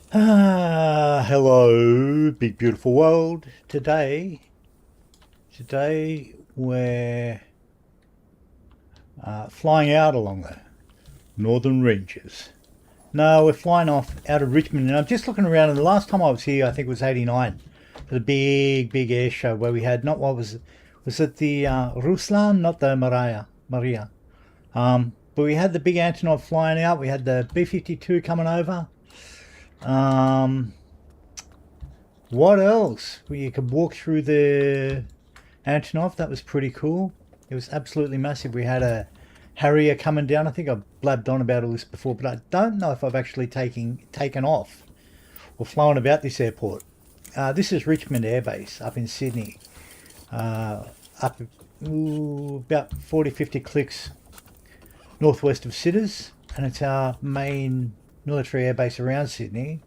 Hello, big beautiful world. Today we're flying out along the northern ranges. No, we're flying off out of Richmond, and I'm just looking around. And the last time I was here, I think it was '89, for the big air show where we had not what was it the Ruslan, not the Maria. But we had the big Antonov flying out. We had the B-52 coming over. Um, what else? You could walk through the Antonov. That was pretty cool. It was absolutely massive. We had a Harrier coming down. I think I've blabbed on about all this before, but I don't know if I've actually taken off or flown about this airport. This is Richmond Air Base up in Sydney, up about 40, 50 clicks northwest of Sitters, and it's our main military air base around Sydney.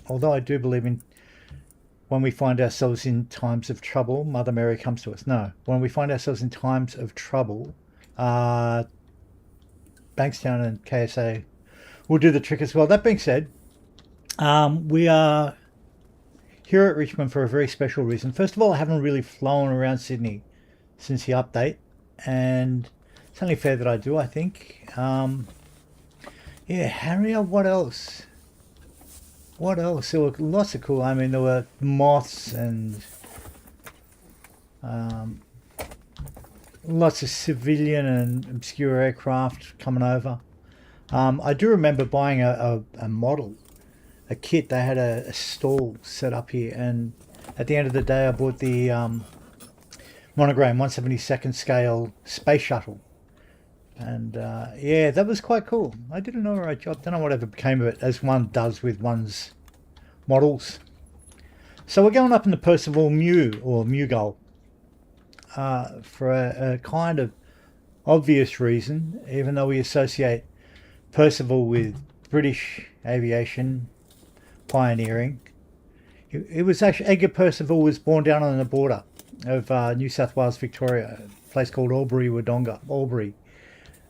Although I do believe in when we find ourselves in times of trouble, Mother Mary comes to us. No, when we find ourselves in times of trouble, uh, Bankstown and KSA will do the trick as well. That being said, we are here at Richmond for a very special reason. First of all, I haven't really flown around Sydney since the update, and it's only fair that I do, I think. Yeah, Harrier, what else? What else? There were lots of cool. I mean, there were moths and lots of civilian and obscure aircraft coming over. I do remember buying a model, a kit. They had a stall set up here, and at the end of the day, I bought the monogram 1/72nd scale space shuttle, and yeah, that was quite cool. I did an alright job. Don't know whatever became of it, as one does with one's models. So we're going up in the Percival Mew or Mew Gull for a kind of obvious reason, even though we associate Percival with British aviation pioneering. It was actually Edgar Percival was born down on the border of New South Wales, Victoria, a place called Albury Wodonga, Albury,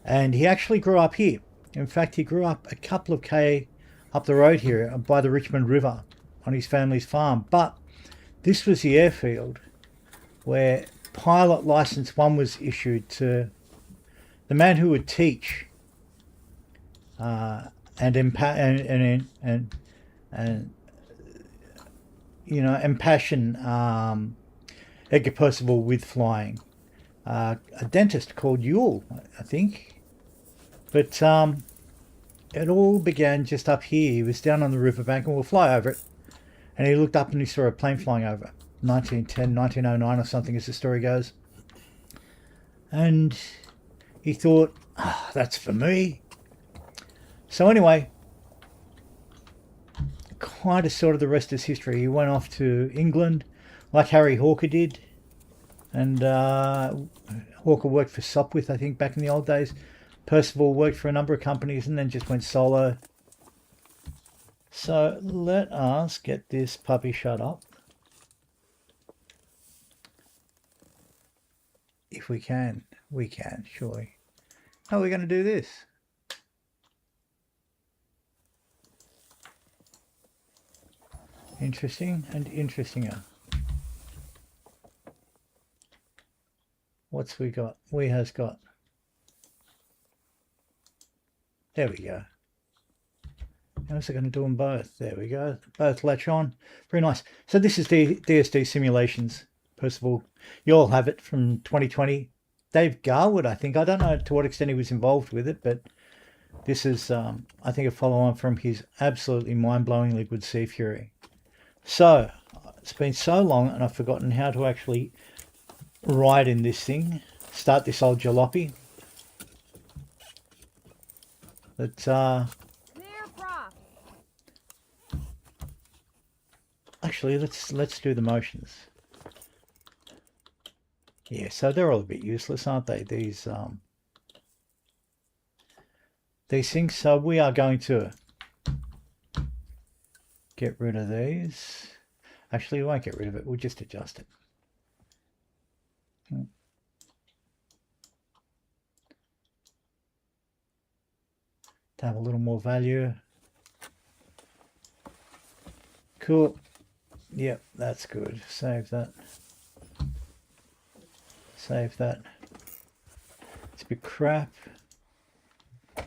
and he actually grew up here. In fact, he grew up a couple of k up the road here by the Richmond River on his family's farm. But this was the airfield where pilot license one was issued to the man who would teach and and you know impassion Edgar Percival with flying. A dentist called Yule, I think. But it all began just up here. He was down on the riverbank, and we'll fly over it. And he looked up and he saw a plane flying over. 1910, 1909 or something, as the story goes. And he thought, oh, that's for me. So anyway, kind of sort of the rest is history. He went off to England, like Harry Hawker did. And Hawker worked for Sopwith, I think, back in the old days. Percival worked for a number of companies and then just went solo. So let us get this puppy shut up. If we can, surely. How are we going to do this? Interesting and interestinger. What's we got? We has got. There we go. How's it going to do them both? There we go. Both latch on. Very nice. So this is the DSD Simulations Percival. You all have it from 2020. Dave Garwood, I think. I don't know to what extent he was involved with it, but this is, I think, a follow-on from his absolutely mind-blowingly good Sea Fury. So, it's been so long and I've forgotten how to actually ride in this thing. Start this old jalopy. But, actually, let's do the motions. Yeah, so they're all a bit useless, aren't they? These things. So we are going to get rid of these. Actually, we won't get rid of it. We'll just adjust it. To have a little more value. Cool. Yep, that's good. Save that. Save that. It's a bit crap. Can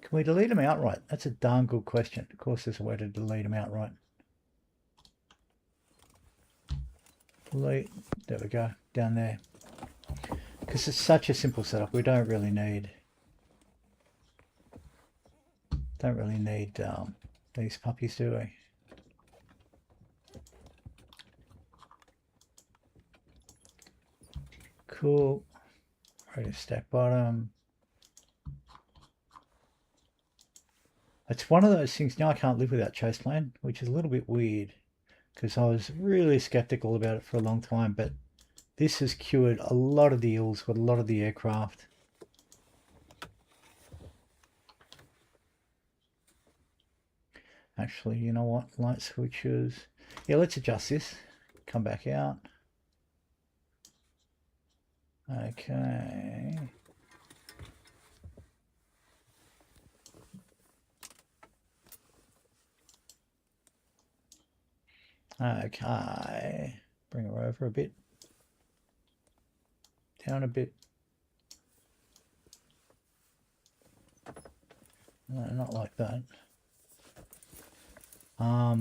we delete them outright? That's a darn good question. Of course there's a way to delete them outright. Delete. There we go. Down there. Because it's such a simple setup. We don't really need... these puppies, do we? Cool. Ready to stack bottom. It's one of those things, now I can't live without chase plane, which is a little bit weird because I was really skeptical about it for a long time, but this has cured a lot of the ills with a lot of the aircraft. Actually, you know what? Light switches. Yeah, let's adjust this. Come back out. Okay. Okay. Bring her over a bit. Down a bit. No, not like that. No,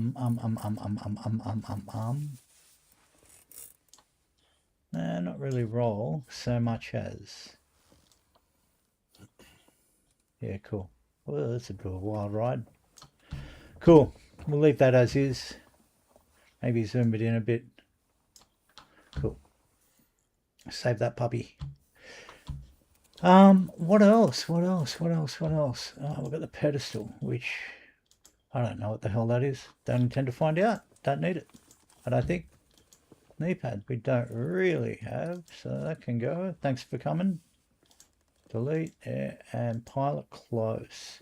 not really roll so much as. Yeah, cool. Well, that's a bit of a wild ride. Cool. We'll leave that as is. Maybe zoom it in a bit. Cool. Save that puppy. What else? What else? What else? What else? Oh, we've got the pedestal, which I don't know what the hell that is. Don't intend to find out. Don't need it. I don't think. Knee pad we don't really have, so that can go. Thanks for coming. Delete and pilot close.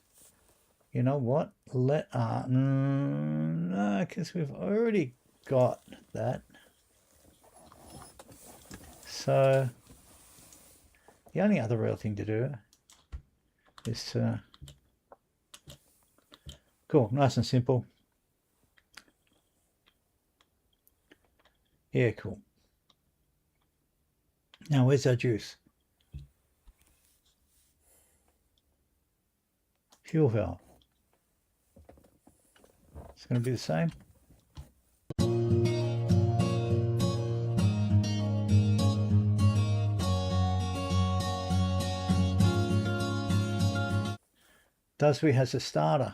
You know what? Let no, because we've already got that. So the only other real thing to do is to cool, nice and simple. Yeah, cool. Now where's our juice? Fuel valve. It's going to be the same. Dusby has a starter.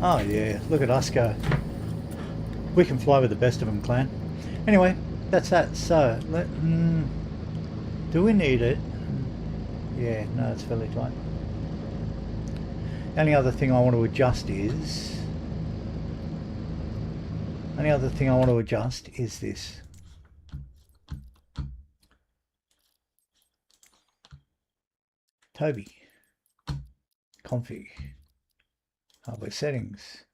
Oh yeah, look at us go. We can fly with the best of them, clan. Anyway, that's that. So, do we need it? Yeah, no, it's fairly tight. The only other thing I want to adjust is... this. Toby. Config. Hardware settings.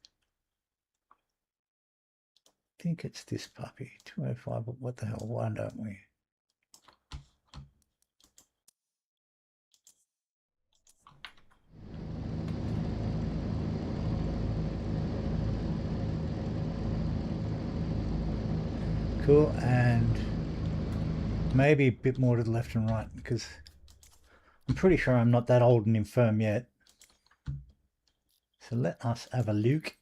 I think it's this puppy. 205, but what the hell, why don't we? Cool, and maybe a bit more to the left and right because I'm pretty sure I'm not that old and infirm yet. So let us have a look.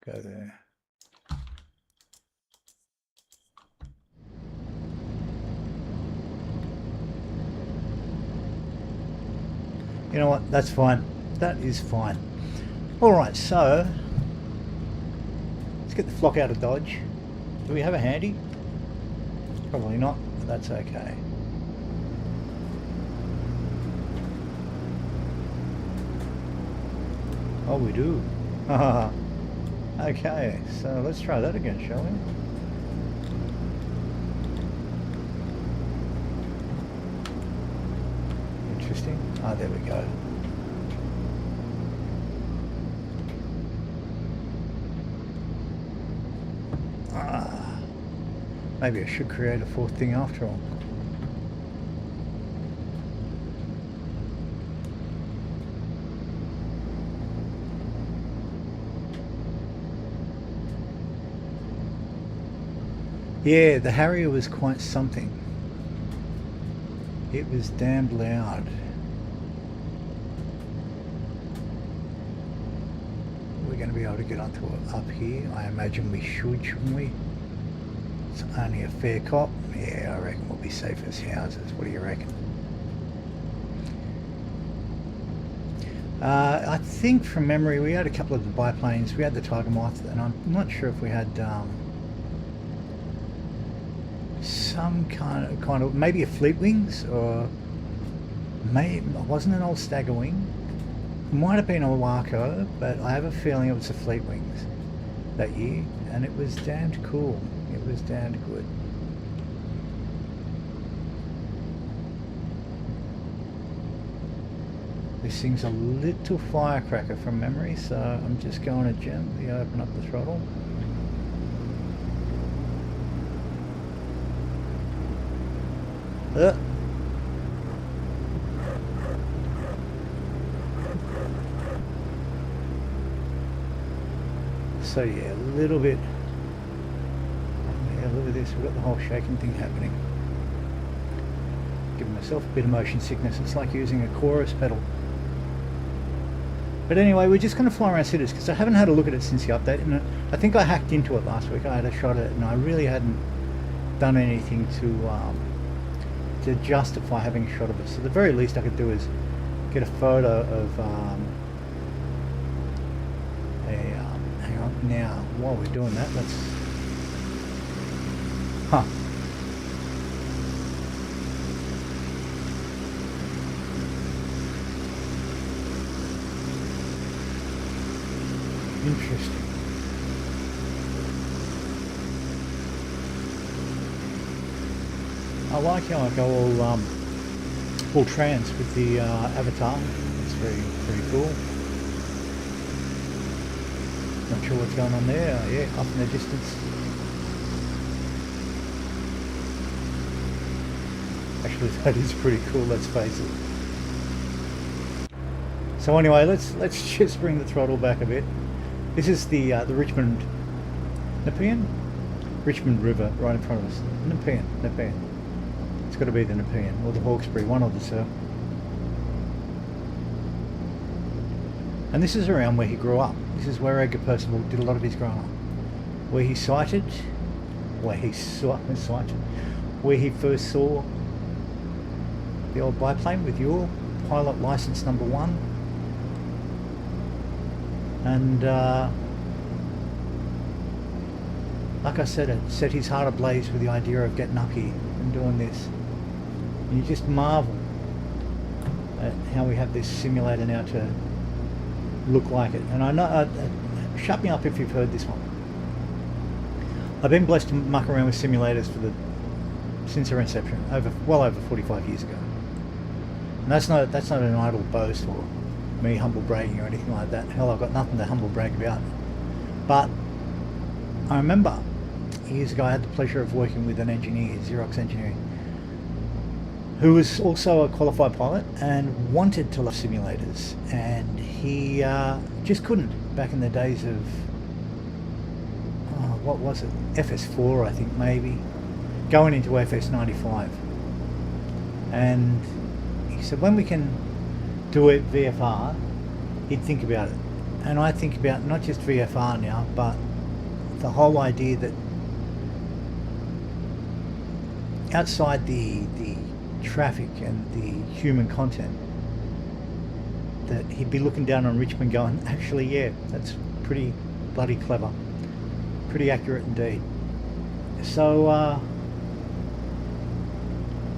Go there. You know what? That's fine. That is fine. All right, so let's get the flock out of Dodge. Do we have a handy? Probably not, but that's okay. Oh, we do. Okay, so let's try that again, shall we? Interesting. Ah, there we go. Maybe I should create a fourth thing after all. Yeah, the Harrier was quite something. It was damned loud. We're going to be able to get onto it up here. I imagine we should, shouldn't we? It's only a fair cop. Yeah, I reckon we'll be safe as houses. What do you reckon? I think from memory we had a couple of the biplanes. We had the Tiger Moth, and I'm not sure if we had some kind of maybe a Fleet Wings, or wasn't an old Stagger Wing. Might have been a Waco, but I have a feeling it was the Fleet Wings that year, and it was damned cool. It was damned good. This thing's a little firecracker from memory, so I'm just going to gently open up the throttle. So yeah, a little bit. Yeah, look at this. We've got the whole shaking thing happening. Giving myself a bit of motion sickness. It's like using a chorus pedal. But anyway, we're just going to fly around cities because I haven't had a look at it since the update, and I think I hacked into it last week. I had a shot at it, and I really hadn't done anything to justify having a shot of it. So the very least I could do is get a photo of hang on now. While we're doing that, let's interesting. I like how I go all trans with the avatar. It's very cool. Not sure what's going on there. Yeah, up in the distance. Actually, that is pretty cool. Let's face it. So anyway, let's just bring the throttle back a bit. This is the Richmond River right in front of us. Nepean. It's got to be the Nepean or the Hawkesbury, one of the two. And this is around where he grew up. This is where Edgar Percival did a lot of his growing up. Where he first saw the old biplane with your pilot license number 1. And like I said, it set his heart ablaze with the idea of getting up here and doing this. And you just marvel at how we have this simulator now to look like it. And I know, shut me up if you've heard this one. I've been blessed to muck around with simulators since their inception, well over 45 years ago. And that's not an idle boast or me humble bragging or anything like that. Hell, I've got nothing to humble brag about. But I remember years ago I had the pleasure of working with an engineer, Xerox engineering, who was also a qualified pilot and wanted to love simulators, and he just couldn't back in the days of what was it, FS4 I think, maybe going into FS95. And he said when we can do it VFR, he'd think about it. And I think about not just VFR now, but the whole idea that outside the traffic and the human content, that he'd be looking down on Richmond going, actually, yeah, that's pretty bloody clever, pretty accurate indeed. So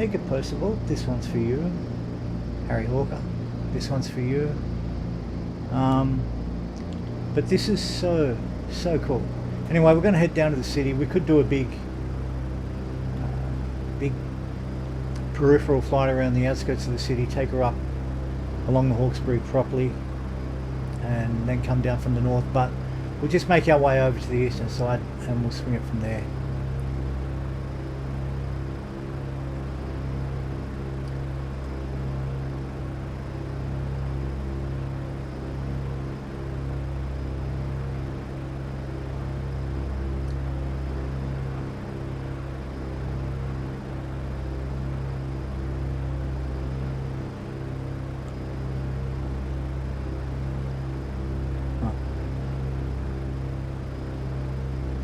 Edgar Percival, this one's for you. Harry Hawker, this one's for you. But this is so cool. Anyway, we're going to head down to the city. We could do a big peripheral flight around the outskirts of the city, take her up along the Hawkesbury properly, and then come down from the north. But we'll just make our way over to the eastern side and we'll swing it from there.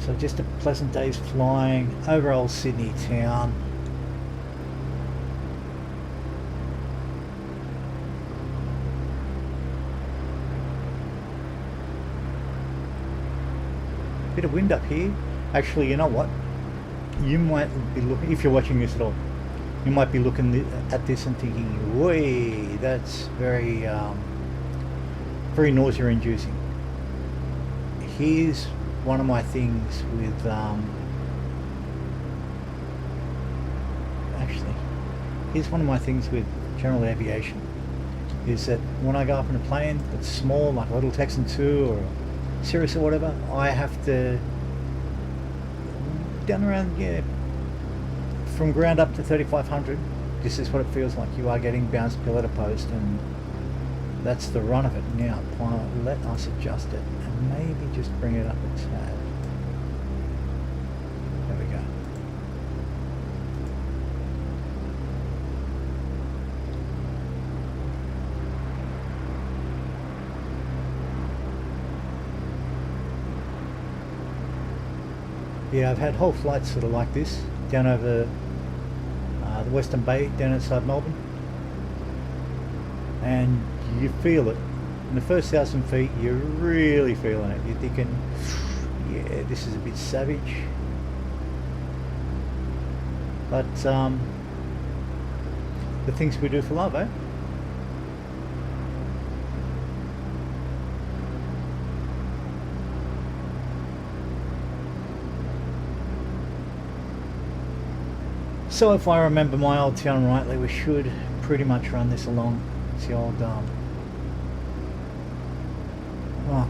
So just a pleasant day's flying over old Sydney town. Bit of wind up here. Actually, you know what? You might be looking, if you're watching this at all, you might be looking at this and thinking, "Wait, that's very, very nausea-inducing." Here's one of my things with, actually, here's one of my things with general aviation, is that when I go up in a plane that's small, like a little Texan 2 or a Cirrus or whatever, I have to down around, yeah, from ground up to 3,500. This is what it feels like. You are getting bounced pillar to post, and that's the run of it. Now, let us adjust it and maybe just bring it up a tad. There we go. Yeah, I've had whole flights sort of like this, down over the Western Bay, down outside Melbourne. And you feel it. In the first 1,000 feet, you're really feeling it. You're thinking, yeah, this is a bit savage. But the things we do for love, eh? So if I remember my old town rightly, we should pretty much run this along. It's the old, oh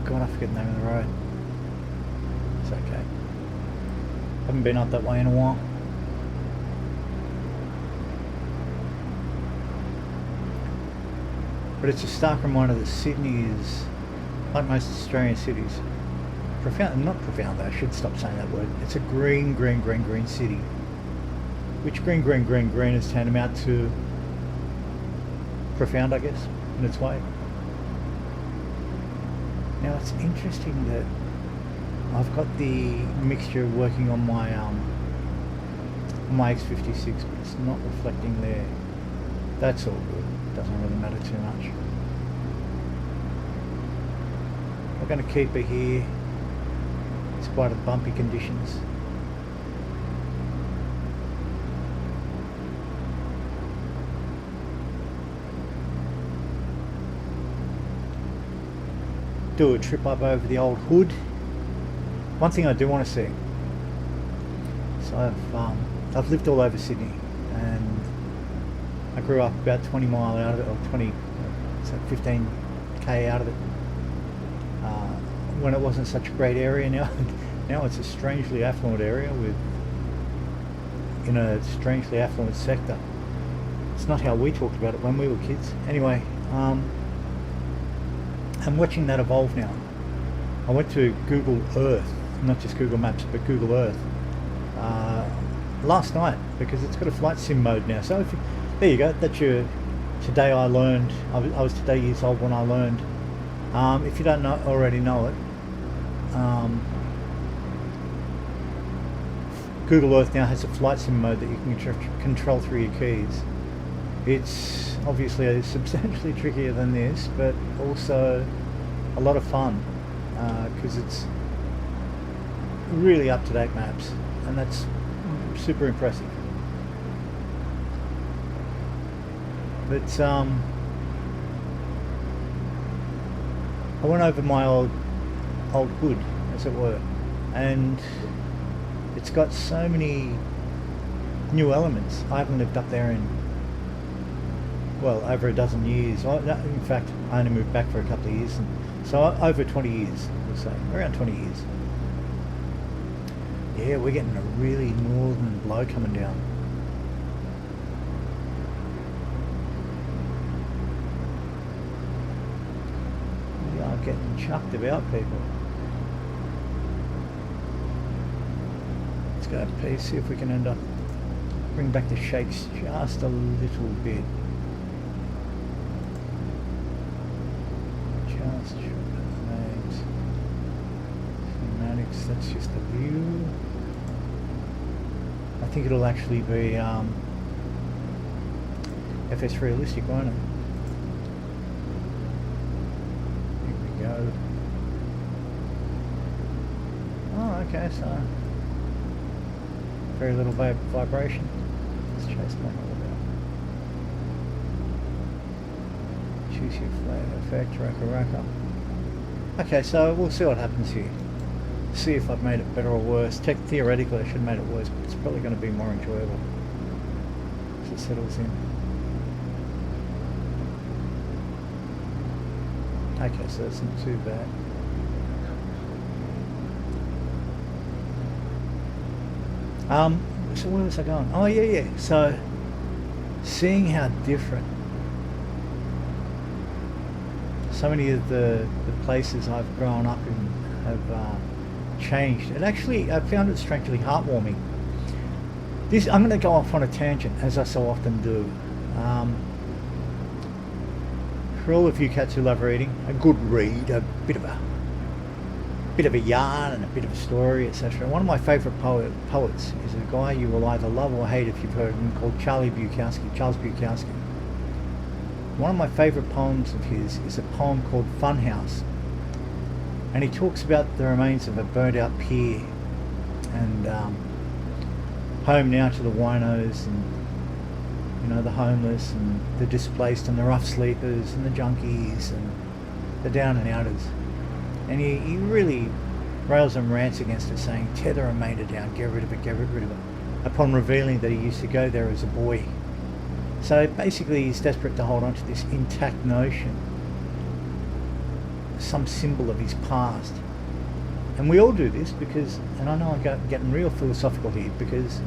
god, I forget the name of the road. It's okay. Haven't been up that way in a while. But it's a stark reminder that Sydney is, like most Australian cities, profound, not profound though, I should stop saying that word. It's a green city. Which green is tantamount to profound, I guess, in its way. Now it's interesting that I've got the mixture working on my X56, but it's not reflecting there. That's all good. Doesn't really matter too much. We're going to keep it here in spite of bumpy conditions. Do a trip up over the old hood. One thing I do want to see. So I've lived all over Sydney, and I grew up about 20 mile out of it, or 20, so 15k out of it. When it wasn't such a great area. Now it's a strangely affluent area in a strangely affluent sector. It's not how we talked about it when we were kids. Anyway. I'm watching that evolve now. I went to Google Earth, not just Google Maps, but Google Earth, last night, because it's got a flight sim mode now. So there you go. That's your today I learned. I was today years old when I learned. If you don't already know it, Google Earth now has a flight sim mode that you can control through your keys. It's obviously substantially trickier than this, but also a lot of fun, because it's really up-to-date maps, and that's super impressive. But I went over my old hood, as it were, and it's got so many new elements. I haven't lived up there in, well, over a dozen years. In fact, I only moved back for a couple of years, and so over 20 years, we'll say, around 20 years. Yeah, we're getting a really northern blow coming down. We are getting chucked about, people. Let's go P, see if we can end up, bring back the shakes just a little bit. Just names, schematics. guess that's just a view. I think it'll actually be FS realistic, won't it? Here we go. Oh, okay, so very little vibration. Let's chase one all about. Choose your flavor effect, raka. Okay, so we'll see what happens here. See if I've made it better or worse. Theoretically, I should have made it worse, but it's probably going to be more enjoyable as it settles in. Okay, so that's not too bad. So where was I going? Oh yeah. So seeing how different so many of the places I've grown up in have changed. And actually, I found it strangely heartwarming. I'm going to go off on a tangent, as I so often do. For all of you cats who love reading, a good read, a bit of a yarn and a bit of a story, etc. One of my favourite poets is a guy you will either love or hate if you've heard of him, called Charles Bukowski. One of my favourite poems of his is a poem called Funhouse, and he talks about the remains of a burnt out pier and home now to the winos and, you know, the homeless and the displaced and the rough sleepers and the junkies and the down and outers. And he really rails and rants against it, saying, tear the remainder down, get rid of it, upon revealing that he used to go there as a boy. So basically he's desperate to hold on to this intact notion, some symbol of his past. And we all do this because, and I know I'm getting real philosophical here, because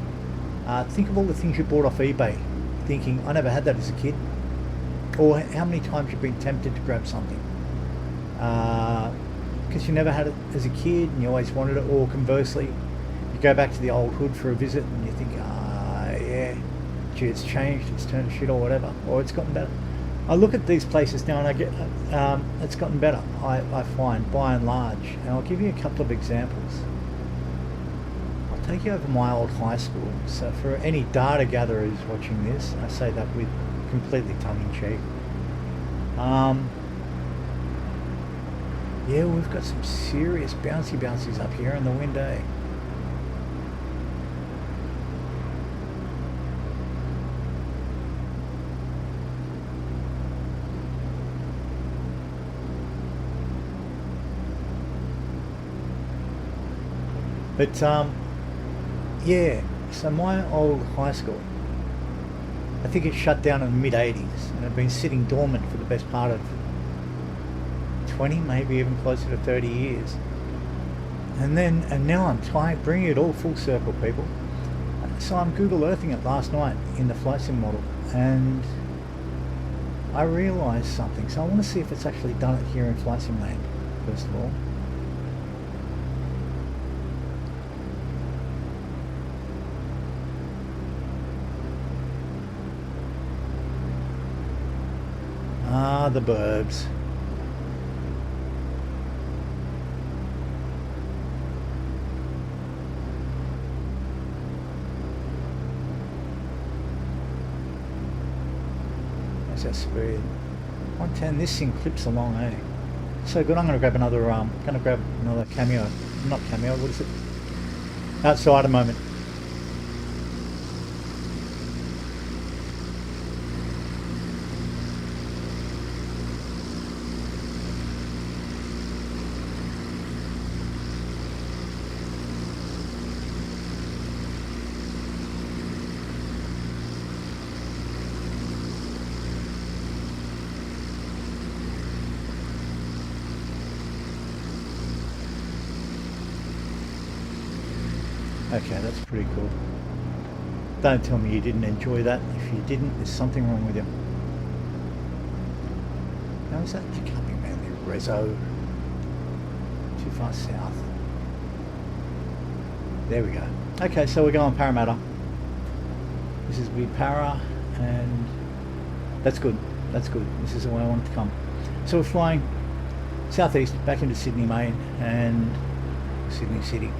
think of all the things you bought off eBay thinking, I never had that as a kid. Or how many times you've been tempted to grab something because you never had it as a kid and you always wanted it. Or conversely, you go back to the old hood for a visit and you think, yeah, gee, it's changed, it's turned to shit or whatever, or it's gotten better. I look at these places now and I get, it's gotten better, I find, by and large. And I'll give you a couple of examples. I'll take you over my old high school. So for any data gatherers watching this, I say that with completely tongue-in-cheek. Yeah, we've got some serious bouncies up here in the wind, eh? But yeah, so my old high school, I think it shut down in the mid-80s and had been sitting dormant for the best part of 20, maybe even closer to 30 years. And now I'm bringing it all full circle, people. So I'm Google Earthing it last night in the flight sim model, and I realised something. So I want to see if it's actually done it here in flight sim land, first of all. The burbs. That's our speed. 110. This thing clips along, eh? So good. I'm going to grab another. Cameo. Not cameo. What is it? Outside a moment. Okay, that's pretty cool. Don't tell me you didn't enjoy that. If you didn't, there's something wrong with you. How is that becoming, man? The Rezo. Too far south. There we go. Okay, so we're going Parramatta. This is Para, and that's good. That's good. This is the way I want it to come. So we're flying southeast back into Sydney, Maine, and Sydney City.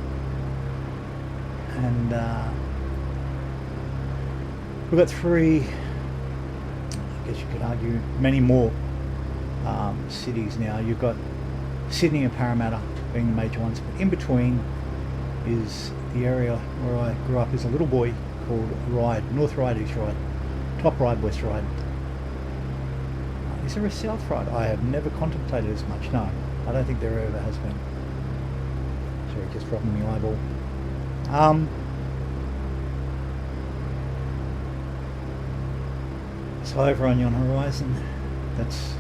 And we've got three, I guess you could argue, many more cities now. You've got Sydney and Parramatta being the major ones, but in between is the area where I grew up as a little boy called Ryde, North Ryde, East Ryde, Top Ryde, West Ryde. Is there a South Ryde? I have never contemplated as much. No, I don't think there ever has been. Sorry, just dropping my eyeball. So over on yon horizon, that's,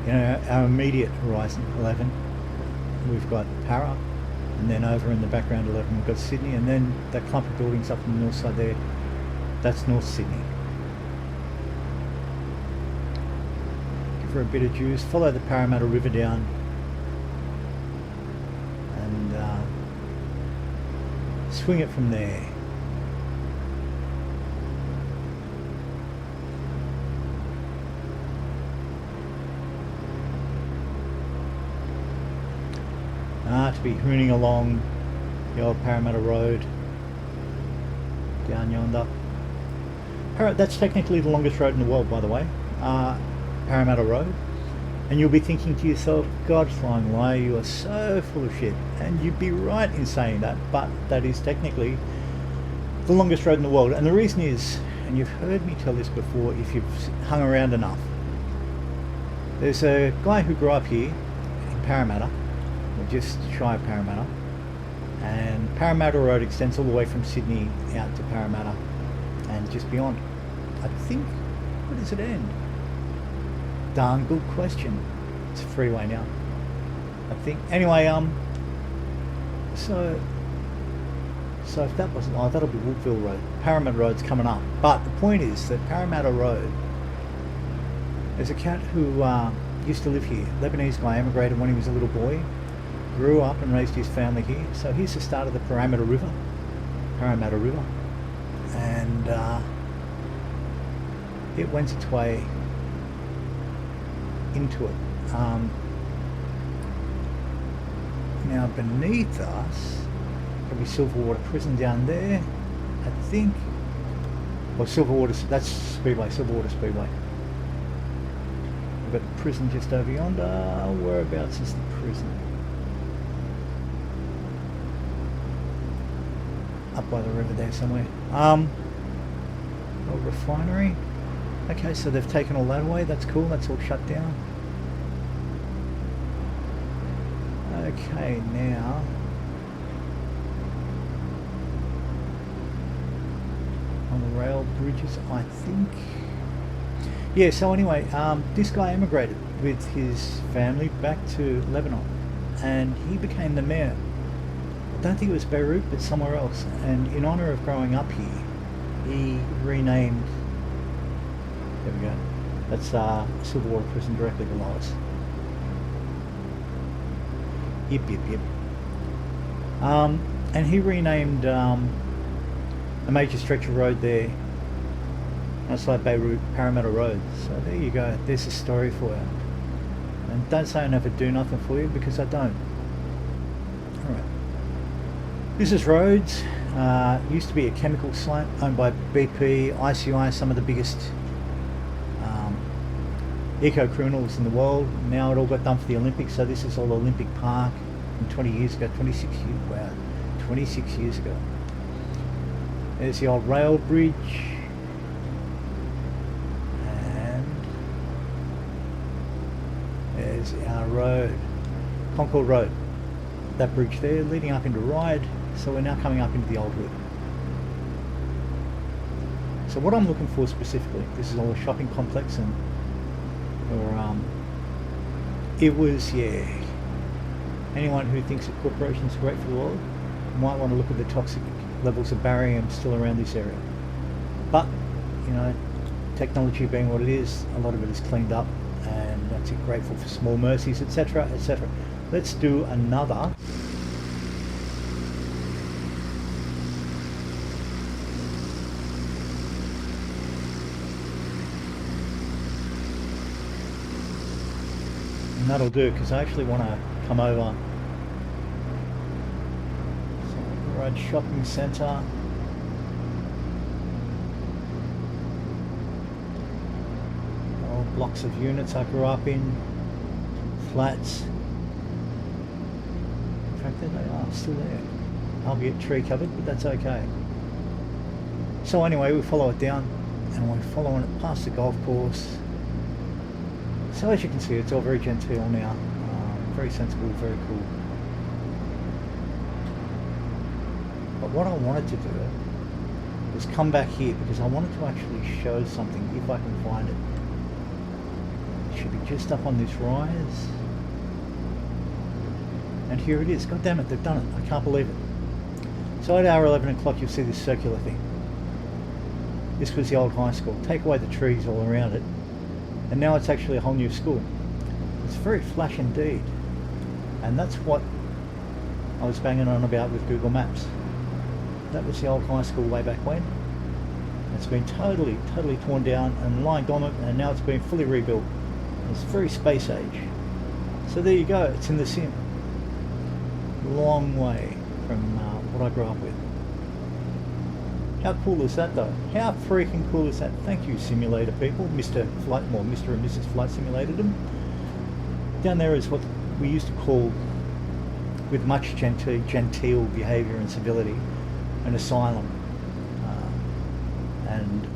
you know, our immediate horizon, 11. We've got Para, and then over in the background 11 we've got Sydney, and then that clump of buildings up on the north side there, that's North Sydney. Give her a bit of juice, follow the Parramatta River down, and swing it from there. To be hooning along the old Parramatta Road down yonder. That's technically the longest road in the world, by the way, Parramatta Road. And you'll be thinking to yourself, God flying liar, you are so full of shit. And you'd be right in saying that, but that is technically the longest road in the world. And the reason is, and you've heard me tell this before if you've hung around enough, there's a guy who grew up here in Parramatta, just shy of Parramatta, and Parramatta Road extends all the way from Sydney out to Parramatta and just beyond. I think, where does it end? Darn good question. It's a freeway now, I think. Anyway, so if that wasn't, oh, that'll be Woodville Road. Parramatta Road's coming up, but the point is that Parramatta Road, there's a cat who used to live here, Lebanese guy, emigrated when he was a little boy, grew up and raised his family here. So here's the start of the Parramatta River, and it wends its way into it. Now beneath us, there'll be Silverwater Prison down there, I think. Or Silverwater, that's Speedway, Silverwater Speedway. We've got the prison just over yonder. Whereabouts is the prison? Up by the river there somewhere. Old refinery. Okay, so they've taken all that away. That's cool. That's all shut down. Okay, now on the rail bridges, I think. Yeah, so anyway, this guy emigrated with his family back to Lebanon, and he became the mayor. I don't think it was Beirut, but somewhere else. And in honour of growing up here, he renamed, there we go, that's Silverwater Prison directly below us. Yep. And he renamed a major stretch of road there outside Beirut, Parramatta Road. So there you go, there's a story for you. And don't say I never do nothing for you, because I don't. Alright. This is Rhodes. Used to be a chemical site owned by BP, ICI, some of the biggest eco-criminals in the world. Now it all got done for the Olympics, so this is all Olympic Park. And 26 years, wow, 26 years ago. There's the old rail bridge. And there's our road, Concord Road. That bridge there leading up into Ryde. So we're now coming up into the Old Hood. So what I'm looking for specifically, this is all a shopping complex, and it was, yeah, anyone who thinks that corporations are great for the world might want to look at the toxic levels of barium still around this area. But, you know, technology being what it is, a lot of it is cleaned up, and that's it, grateful for small mercies, etc., etc. Let's do another. And that'll do, because I actually want to come over Road Shopping Centre. Old blocks of units I grew up in. Flats. In fact, there they are, still there. Albeit tree covered, but that's okay. So anyway, we follow it down and we're following it past the golf course. So as you can see, it's all very genteel now. Very sensible, very cool. But what I wanted to do was come back here because I wanted to actually show something if I can find it. It should be just up on this rise. And here it is. God damn it, they've done it. I can't believe it. So at hour 11 o'clock you'll see this circular thing. This was the old high school. Take away the trees all around it and now it's actually a whole new school. It's very flash indeed. And that's what I was banging on about with Google Maps. That was the old high school way back when. It's been totally torn down and lying dormant, and now it's been fully rebuilt. It's very space age. So there you go, it's in the sim. Long way from what I grew up with. How cool is that though? How freaking cool is that? Thank you, simulator people. Mr. Flight, well, Mr. and Mrs. Flight simulated them. Down there is what we used to call, with much genteel behaviour and civility, an asylum. And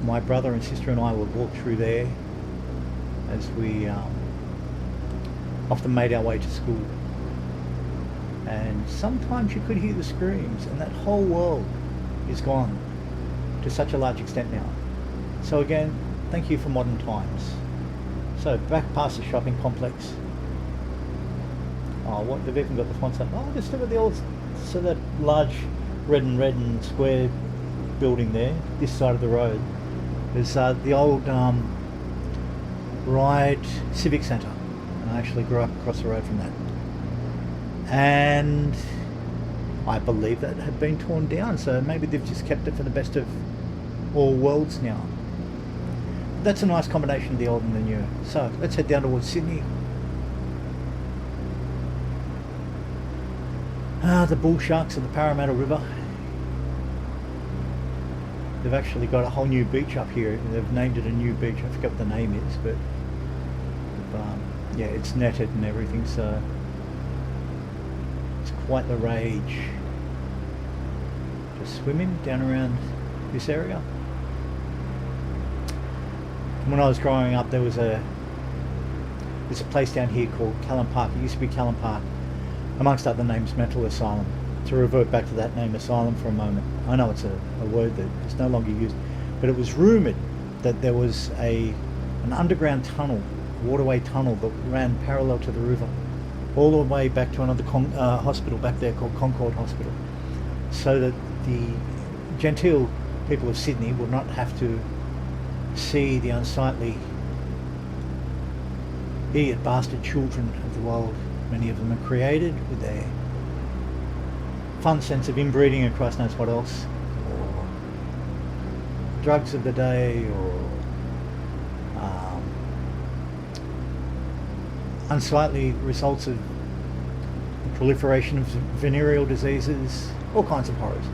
my brother and sister and I would walk through there as we often made our way to school. And sometimes you could hear the screams, and that whole world is gone to such a large extent now. So again, thank you for modern times. So back past the shopping complex. Oh, what, they've even got the fonts up. Oh, they've still got the old, so that large red and square building there, this side of the road. There's the old Ride Civic Centre. And I actually grew up across the road from that. And I believe that had been torn down, so maybe they've just kept it for the best of all worlds now. That's a nice combination of the old and the new. So let's head down towards Sydney. The bull sharks of the Parramatta River. They've actually got a whole new beach up here. They've named it a new beach. I forget what the name is, but yeah, it's netted and everything, so it's quite the rage. Just swimming down around this area. When I was growing up, there's a place down here called Callan Park. It used to be Callan Park, amongst other names, Mental Asylum. To revert back to that name, asylum, for a moment. I know it's a word that is no longer used, but it was rumoured that there was an underground tunnel, waterway tunnel, that ran parallel to the river, all the way back to another hospital back there called Concord Hospital, so that the genteel people of Sydney would not have to see the unsightly, idiot bastard children of the world. Many of them are created with their fun sense of inbreeding and Christ knows what else, or drugs of the day, or unsightly results of the proliferation of venereal diseases, all kinds of horrors.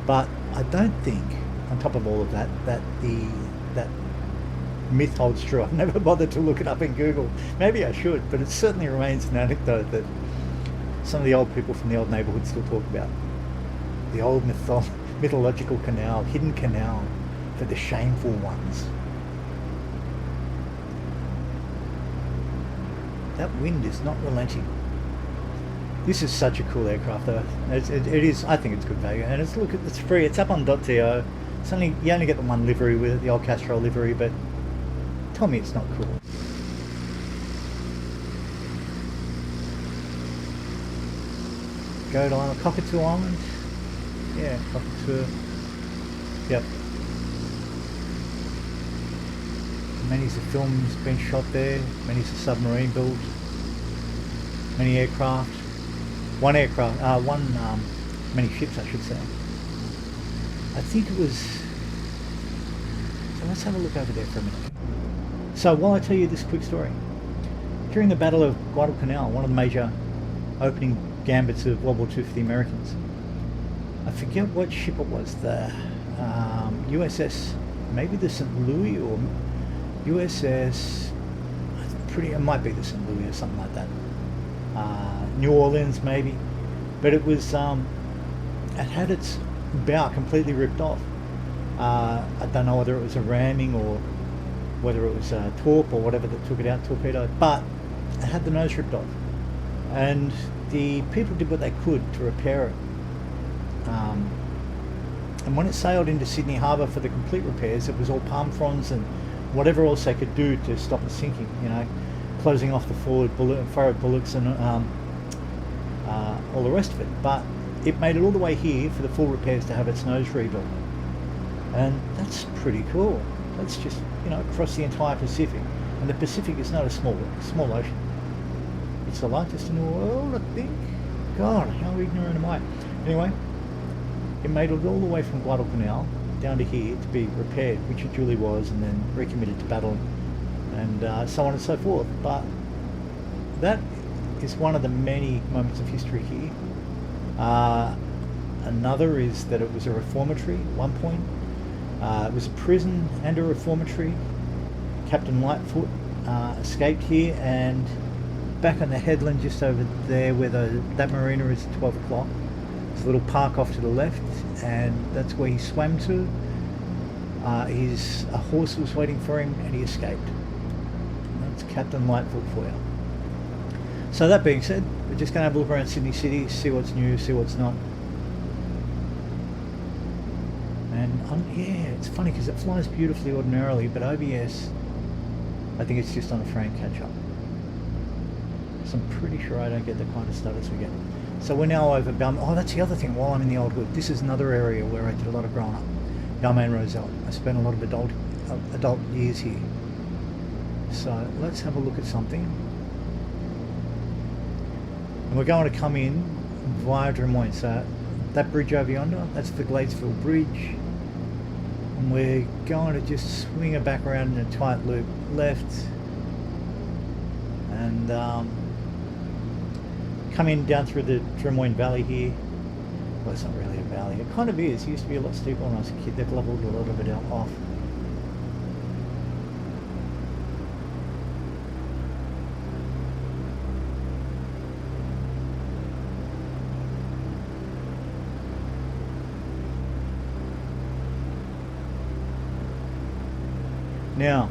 But I don't think, on top of all of that, that myth holds true. I've never bothered to look it up in Google. Maybe I should, but it certainly remains an anecdote that some of the old people from the old neighbourhood still talk about. The old mythological canal, hidden canal for the shameful ones. That wind is not relenting. This is such a cool aircraft though. It is, I think it's good value, and it's free. It's up on .to. It's only, you only get the one livery with it, the old Castrol livery, but tell me it's not cool. Goat Island, Cockatoo Island. Yeah, Cockatoo. Yep. Many's the films been shot there. Many's the submarine built. Many aircraft. Many ships, I should say. I think it was. So let's have a look over there for a minute. So while I tell you this quick story, during the Battle of Guadalcanal, one of the major opening gambits of World War II for the Americans, I forget what ship it was, the USS, maybe the St. Louis or USS, it might be the St. Louis or something like that. New Orleans maybe, but it was, it had its bow completely ripped off. I don't know whether it was a ramming or whether it was a torp or whatever that took it out, torpedo, but it had the nose ripped off. And the people did what they could to repair it. And when it sailed into Sydney Harbour for the complete repairs, it was all palm fronds and whatever else they could do to stop it sinking, you know, closing off the forward bullets and all the rest of it. But it made it all the way here for the full repairs to have its nose rebuilt. And that's pretty cool. That's just, you know, across the entire Pacific. And the Pacific is not a small ocean. It's the largest in the world, I think. God, how ignorant am I? Anyway, it made it all the way from Guadalcanal down to here to be repaired, which it duly was, and then recommitted to battle, and so on and so forth. But that is one of the many moments of history here. Another is that it was a reformatory at one point. It was a prison and a reformatory. Captain Lightfoot escaped here, and back on the headland just over there where that marina is at 12 o'clock, there's a little park off to the left, and that's where he swam to. A horse was waiting for him, and he escaped. And that's Captain Lightfoot for you. So that being said, we're just going to have a look around Sydney City, see what's new, see what's not. And yeah, it's funny because it flies beautifully ordinarily, but OBS, I think it's just on a frame catch-up. So I'm pretty sure I don't get the kind of status we get. So we're now over Balmain. Oh, that's the other thing. While I'm in the Old Hood, this is another area where I did a lot of growing up. Balmain Roselle. I spent a lot of adult years here. So let's have a look at something. And we're going to come in via Des Moines. So that bridge over yonder, that's the Gladesville Bridge. And we're going to just swing it back around in a tight loop left. And come in down through the Des Moines Valley here. Well, it's not really a valley. It kind of is. It used to be a lot steeper when I was a kid. They've leveled a lot of it off. Now,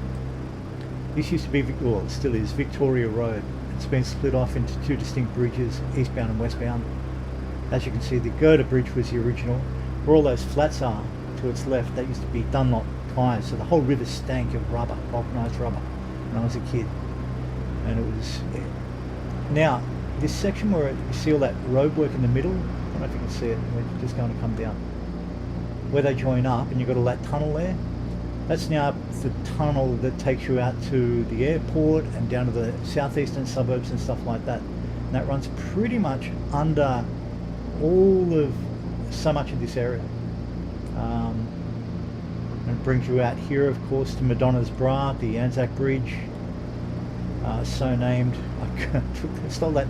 this used to be, well, it still is, Victoria Road. It's been split off into two distinct bridges, eastbound and westbound. As you can see, the Girder Bridge was the original. Where all those flats are to its left, that used to be Dunlop tyres. So the whole river stank of rubber, vulcanised rubber, when I was a kid. And it was, yeah. Now, this section where you see all that roadwork in the middle, I don't know if you can see it, we're just going to come down. Where they join up, and you've got all that tunnel there. That's now the tunnel that takes you out to the airport and down to the southeastern suburbs and stuff like that. And that runs pretty much under so much of this area. And it brings you out here, of course, to Madonna's Bra, the Anzac Bridge, so named. I stole that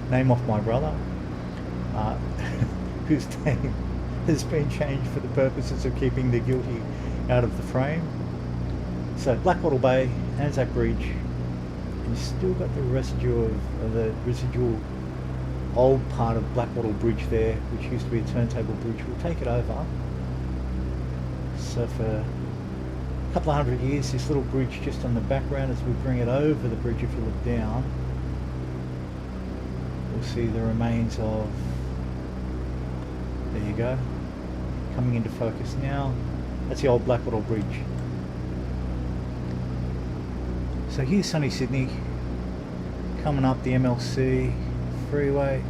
name off my brother, whose name has been changed for the purposes of keeping the guilty out of the frame. So Blackwattle Bay, Anzac Bridge, and you've still got the residue of the residual old part of Blackwattle Bridge there, which used to be a turntable bridge. We'll take it over. So for a couple of 100 years, this little bridge just on the background, as we bring it over the bridge, if you look down, we'll see the remains of, there you go, coming into focus now. That's the old Blackwattle Bridge. So here's sunny Sydney, coming up the MLC freeway.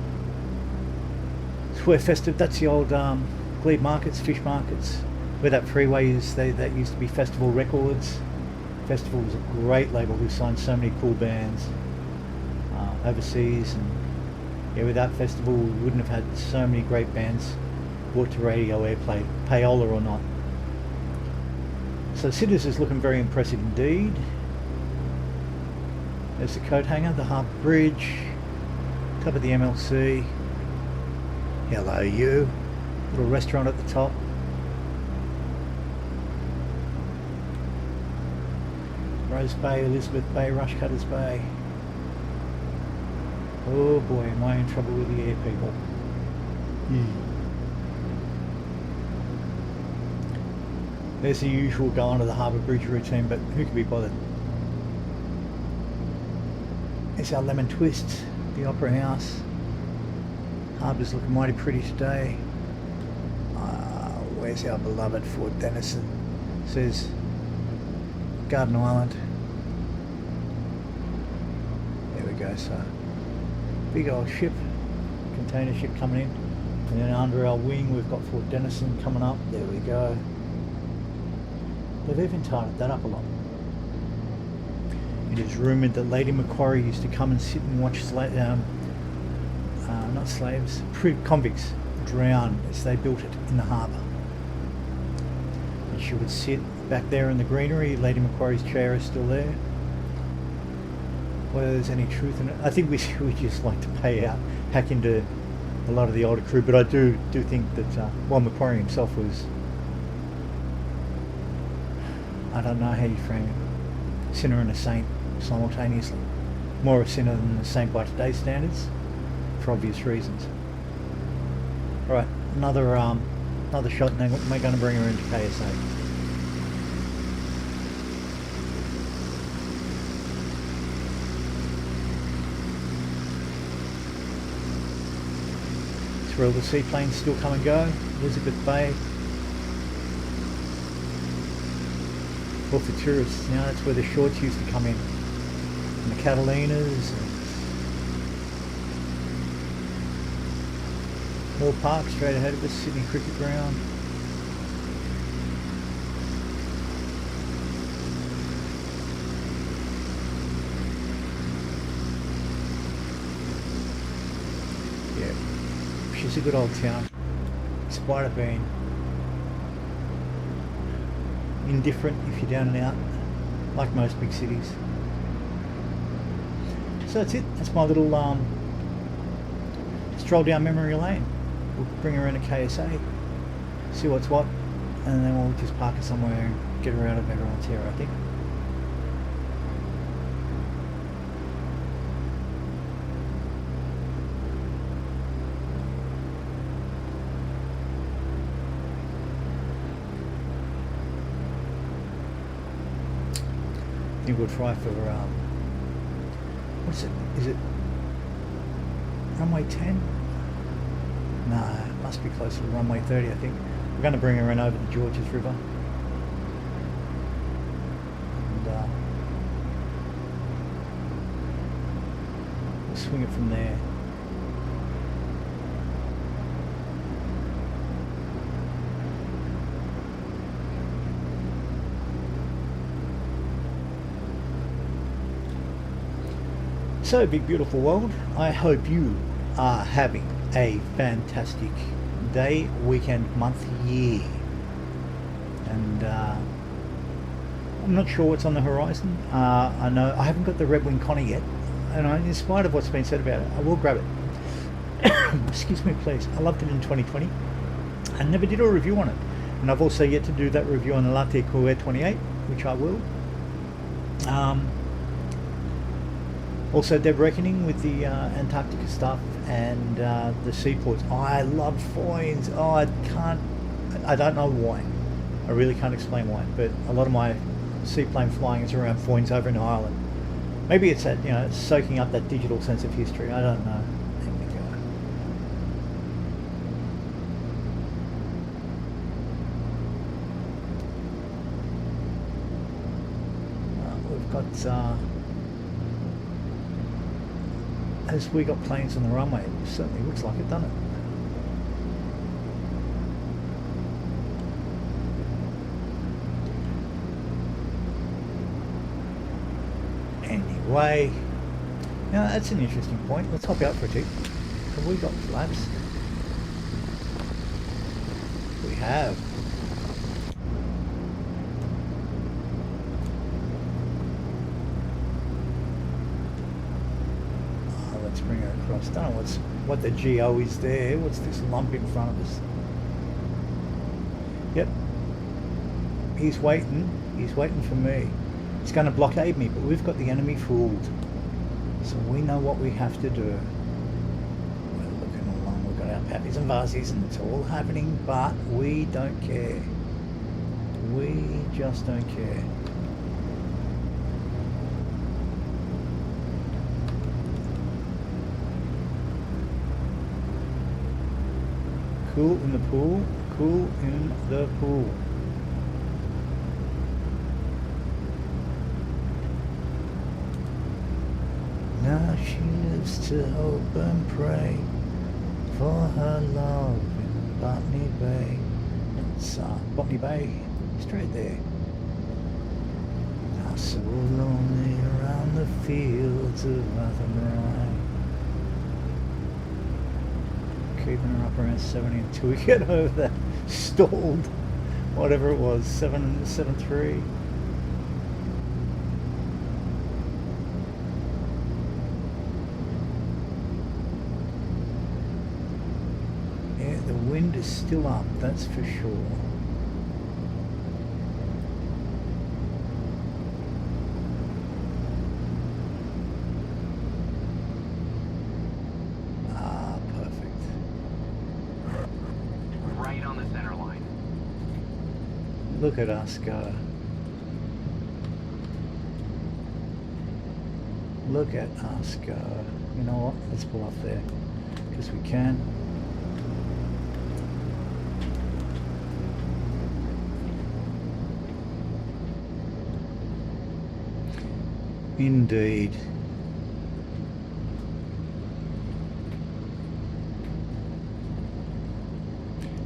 It's where festive, that's the old Glebe markets, fish markets, where that freeway is. That used to be Festival Records. Festival was a great label who signed so many cool bands overseas, and yeah, without Festival we wouldn't have had so many great bands brought to radio airplay, payola or not. So Sidus is looking very impressive indeed. There's the coat hanger, the Harbour Bridge, top of the MLC. Hello you. Little restaurant at the top. Rose Bay, Elizabeth Bay, Rushcutters Bay. Oh boy, am I in trouble with the air people. There's the usual go onto the Harbour Bridge routine, but who can be bothered? It's our lemon twist, the Opera House. Harbour's looking mighty pretty today. Where's our beloved Fort Denison? Says Garden Island. There we go, so big old ship, container ship coming in. And then under our wing we've got Fort Denison coming up. There we go. They've even tidied that up a lot. It is rumoured that Lady Macquarie used to come and sit and watch not slaves, convicts drown as they built it in the harbour. And she would sit back there in the greenery. Lady Macquarie's chair is still there. Whether there's any truth in it, I think we just like to hack into a lot of the older crew, but I do think that while Macquarie himself was, I don't know how you frame it, sinner and a saint simultaneously. More a sinner than a saint by today's standards, for obvious reasons. Alright, another shot, and then we're going to bring her into KSA. It's where all the seaplanes still come and go. Elizabeth Bay. Or for tourists, that's where the shorts used to come in. And the Catalinas. Moore Park straight ahead of us, Sydney Cricket Ground. Yeah, she's a good old town, despite it being indifferent if you're down and out, like most big cities. So that's it. That's my little stroll down memory lane. We'll bring her into KSA, see what's what, and then we'll just park her somewhere and get her out of everyone's hair, I think. I think we'll try for what's it? Is it runway 10? No, it must be closer to runway 30, I think. We're going to bring her in over the Georges River. And we'll swing it from there. So, big beautiful world, I hope you are having a fantastic day, weekend, month, year. And I'm not sure what's on the horizon. I know I haven't got the Red Wing Connie yet, and in spite of what's been said about it, I will grab it. Excuse me please. I loved it in 2020. I never did a review on it, and I've also yet to do that review on the Latte Cool Air 28, which I will. Also Deb Reckoning with the Antarctica stuff and the seaports. I love Foynes. I don't know why. I really can't explain why, but a lot of my seaplane flying is around Foynes over in Ireland. Maybe it's that, it's soaking up that digital sense of history. I don't know. There we go. We've got has we got planes on the runway? It certainly looks like it, doesn't it? Anyway, now that's an interesting point. Let's hop out for a tick. Have we got flaps? We have. Bring her across. Don't know what the GO is there. What's this lump in front of us? Yep. He's waiting. He's waiting for me. He's going to blockade me, but we've got the enemy fooled. So we know what we have to do. We're looking along. We've got our pappies and vases and it's all happening, but we don't care. We just don't care. Cool in the pool. Cool in the pool. Now she lives to hope and pray for her love in Botany Bay. It's Botany Bay, straight there. Now so lonely around the fields of Athenry. Keeping her up around 70 until we get over that stalled, whatever it was, 773. The wind is still up, that's for sure. Ah, perfect. Right on the center line. Look at us go. Look at us go. You know what? Let's pull up there because we can. Indeed.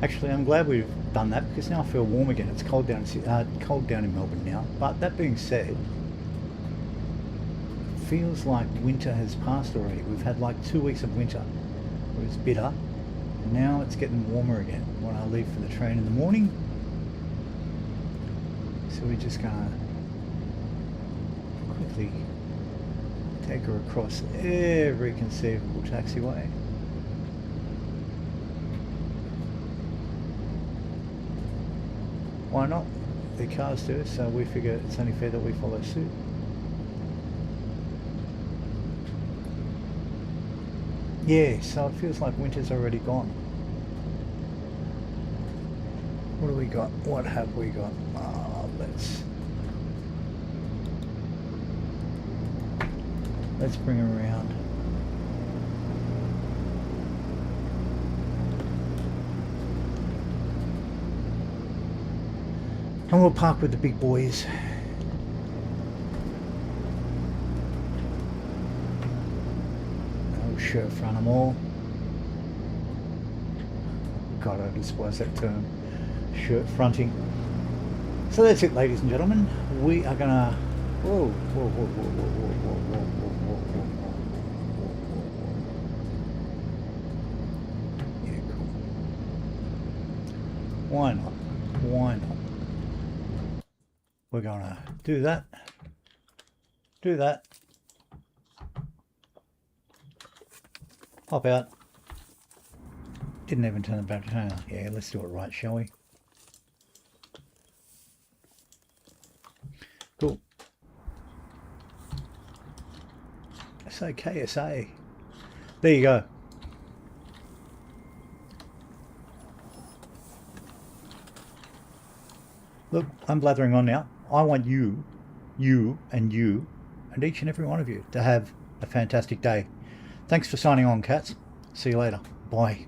Actually, I'm glad we've done that because now I feel warm again. It's cold down in Melbourne now. But that being said, it feels like winter has passed already. We've had like 2 weeks of winter. It was bitter. Now it's getting warmer again when I leave for the train in the morning. So we're just gonna quickly take her across every conceivable taxiway. Why not? The cars do, so we figure it's only fair that we follow suit. Yeah, so it feels like winter's already gone. What do we got? What have we got? Let's bring her around. And we'll park with the big boys. Oh, shirt front them all. God, I despise that term. Shirt fronting. So that's it, ladies and gentlemen. We are gonna... Whoa, whoa, whoa, whoa, whoa, whoa, whoa, whoa, whoa, whoa, whoa, whoa. Yeah, cool. Why not? Why not? We're gonna do that. Do that. Hop out. Didn't even turn the battery on. Yeah, let's do it right, shall we? Cool. So KSA. There you go. Look, I'm blathering on now. I want you, and each and every one of you to have a fantastic day. Thanks for signing on, cats. See you later. Bye.